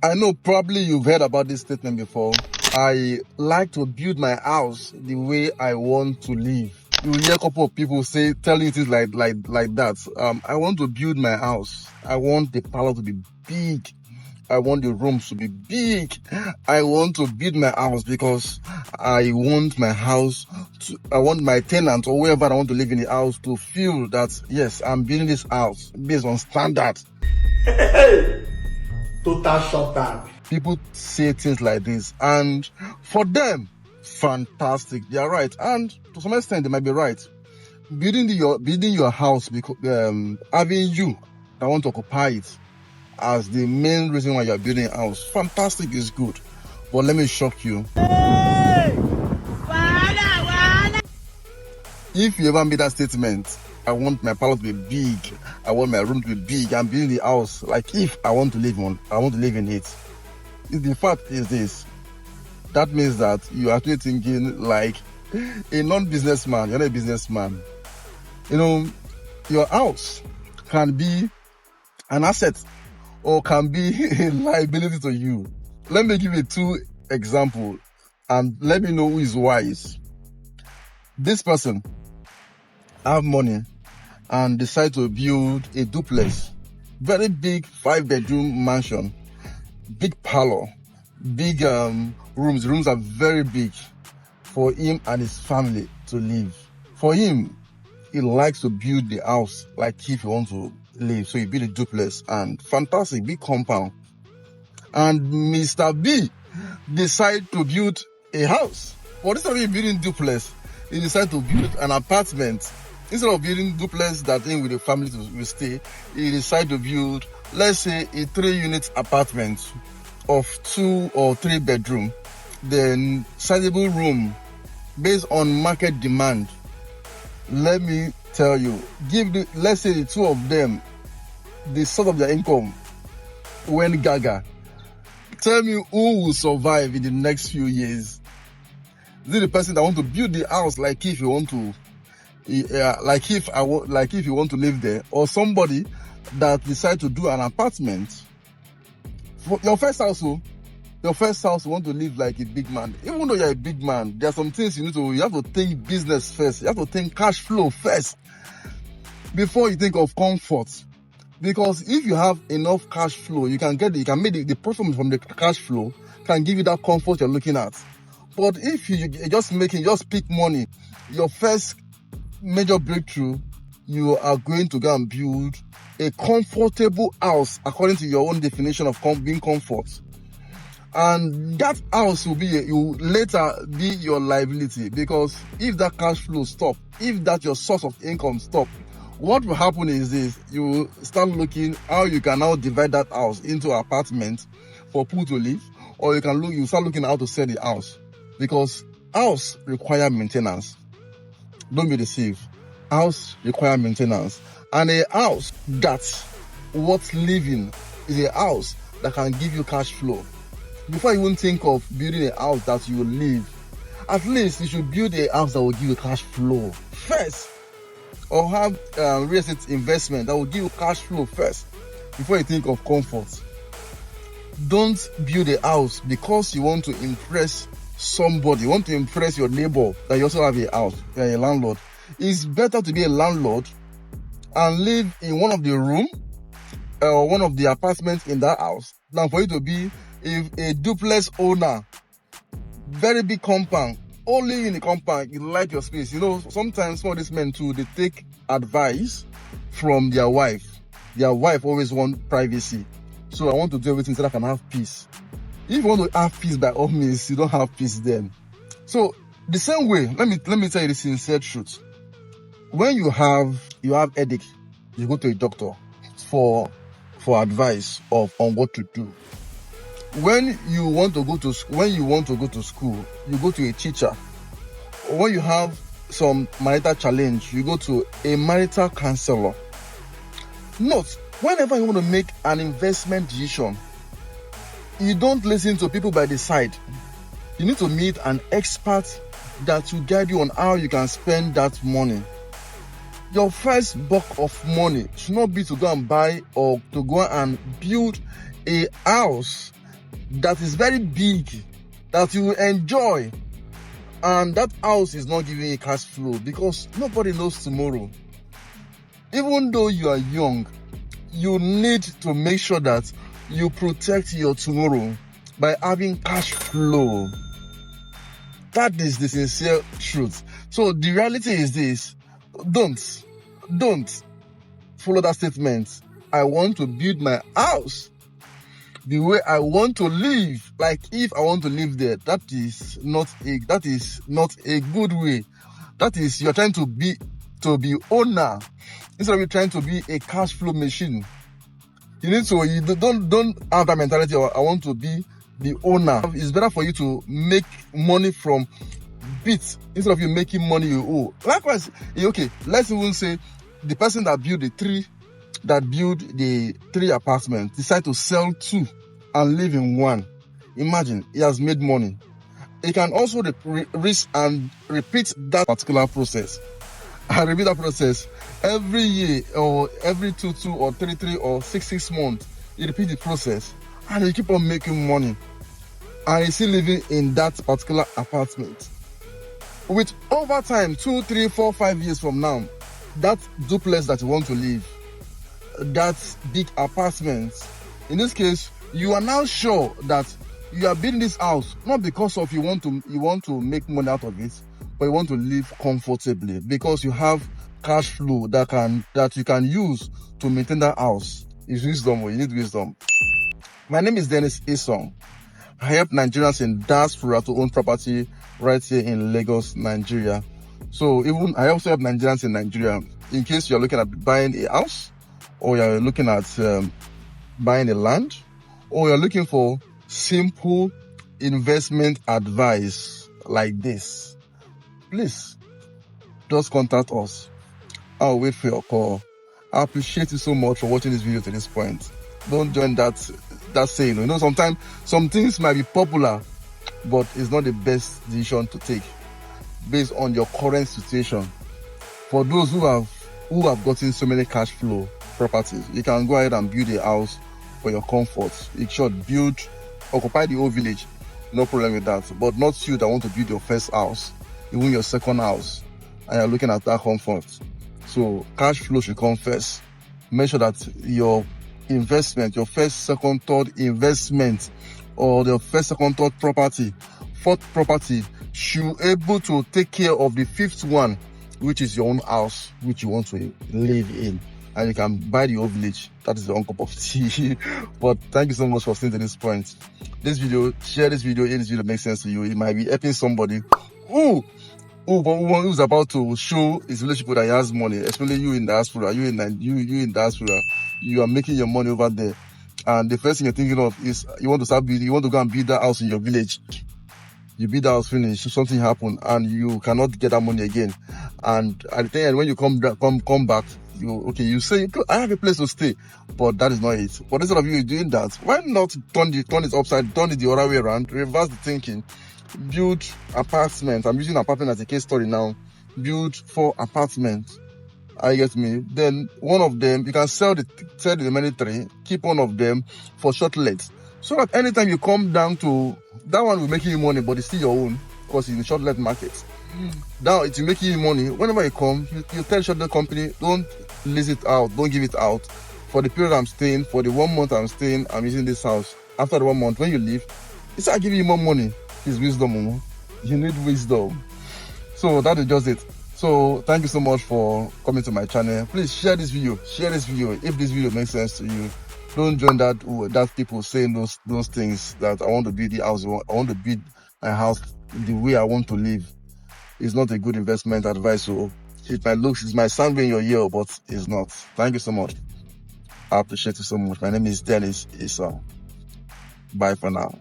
I know probably you've heard about this statement before. I like to build my house the way I want to live. You hear a couple of people telling you things like that. I want to build my house. I want the parlor to be big. I want the rooms to be big. I want to build my house because I want my tenant or whoever I want to live in the house to feel that, yes, I'm building this house based on standards. Total shutdown. People say things like this, and for them, fantastic. They are right, and to some extent, they might be right. Building your house, because having you that want to occupy it as the main reason why you are building a house, fantastic, is good. But let me shock you. If you ever made that statement, I want my parlor to be big, I want my room to be big, I'm building the house like if I want to live in it. The fact is this: that means that you are actually thinking like a non-businessman. You're not a businessman. Your house can be an asset or can be a liability to you. Let me give you 2 examples and let me know who is wise. This person have money and decide to build a duplex, very big 5-bedroom mansion, big parlor, big rooms. The rooms are very big for him and his family to live. For him, he likes to build the house like if he wants to live. So he built a duplex and fantastic big compound. And Mr. B decide to build a house. But instead of building duplex, he decided to build an apartment. Instead of building duplex that in with the family will stay, he decided to build, let's say, a 3-unit apartment of 2 or 3 bedroom, then sizable room based on market demand. Let me tell you, let's say the 2 of them, the source of their income went gaga. Tell me who will survive in the next few years? Is it the person that want to build the house like if you want to, like if you want to live there, or somebody that decide to do an apartment? For your first house, you want to live like a big man. Even though you're a big man, there are some things you have to think business first. You have to think cash flow first before you think of comfort. Because if you have enough cash flow, you can make the profit from the cash flow can give you that comfort you're looking at. But if you just pick money, your first major breakthrough, you are going to go and build a comfortable house according to your own definition of being comfort. And that house will later be your liability, because if that cash flow stop, if that your source of income stop, what will happen is this: you will start looking how you can now divide that house into apartments for people to live, or you start looking how to sell the house, because house require maintenance. Don't be deceived. House require maintenance, and a house that's worth living is a house that can give you cash flow. Before you even think of building a house that you will live, at least you should build a house that will give you cash flow first, or have real estate investment that will give you cash flow first before you think of comfort. Don't build a house because you want to impress somebody. You want to impress your neighbor that you also have a house. You're a landlord. It's better to be a landlord and live in one of the room or one of the apartments in that house than for you to be a duplex owner. Very big compound. Only in the compound, you like your space. Sometimes some of these men too, they take advice from their wife. Their wife always want privacy. So I want to do everything so that I can have peace. If you want to have peace, by all means, you don't have peace then. So the same way, let me tell you the sincere truth. When you have headache, you go to a doctor for advice on what to do. When you want to go to school, you go to a teacher. When you have some marital challenge, you go to a marital counselor. Note, whenever you want to make an investment decision, you don't listen to people by the side. You need to meet an expert that will guide you on how you can spend that money. Your first buck of money should not be to go and buy or to go and build a house that is very big, that you will enjoy, and that house is not giving you cash flow because nobody knows tomorrow. Even though you are young, you need to make sure that you protect your tomorrow by having cash flow. That is the sincere truth. So the reality is this: don't follow that statement. I want to build my house the way I want to live. Like if I want to live there, that is not a good way. That is, you're trying to be owner instead of you trying to be a cash flow machine. You don't have that mentality of I want to be the owner. It's better for you to make money from bits instead of you making money you owe. Likewise, okay, let's even say the person that built the three apartments decide to sell 2 and live in 1. Imagine, he has made money. He can also risk and repeat that particular process. And repeat that process every year, or every 2 or 3 or 6 months. You repeat the process and you keep on making money. And he's still living in that particular apartment. With over time, 2, 3, 4, 5 years from now, that duplex that you want to live, that big apartment, in this case, you are now sure that you are building this house not because of you want to make money out of it, but you want to live comfortably because you have cash flow that you can use to maintain that house. It's wisdom. You need wisdom. My name is Dennis Isong. I help Nigerians in diaspora to own property right here in Lagos, Nigeria. So I also help Nigerians in Nigeria. In case you're looking at buying a house, or you're looking at buying a land, or you're looking for simple investment advice like this, please just contact us. I'll wait for your call. I appreciate you so much for watching this video to this point. Don't join that saying. You know, sometimes some things might be popular, but it's not the best decision to take based on your current situation. For those who have gotten so many cash flow properties, you can go ahead and build a house for your comfort. You should occupy the whole village, no problem with that. But not you that want to build your first house, even your second house, and you're looking at that comfort. So cash flow should come first. Make sure that your investment, your first, second, third investment, or the first, second, third property, fourth property, should be able to take care of the fifth one, which is your own house, which you want to live in. And you can buy the whole village. That is your own cup of tea. But thank you so much for staying to this point. Share this video if this video makes sense to you. It might be helping somebody who's about to show his relationship that he has money, especially you in diaspora. You in diaspora, you are making your money over there, and the first thing you're thinking of is you want to go and build that house in your village. You build the house, finish, something happen, and you cannot get that money again. And at the end, when you come back, you say, I have a place to stay, but that is not it. But instead of you doing that, why not turn it upside, turn it the other way around, reverse the thinking, build apartments. I'm using apartment as a case study now. Build 4 apartments. I get me. Then one of them, you can sell the remaining 3, keep one of them for short let. So that anytime you come down to, that one will make you money, but it's still your own, because it's in short let market. Now it's making you money. Whenever you come, you tell short let company, don't lease it out, don't give it out. For the period I'm staying, for the 1 month I'm staying, I'm using this house. After the 1 month, when you leave, it's not giving you more money. It's wisdom. You need wisdom. So that is just it. So thank you so much for coming to my channel. Please share this video. If this video makes sense to you. Don't join that people saying those things that I want to build the house. I want to build my house the way I want to live. It's not a good investment advice. So it might sound in your ear, but it's not. Thank you so much. I appreciate you so much. My name is Dennis Isong. Bye for now.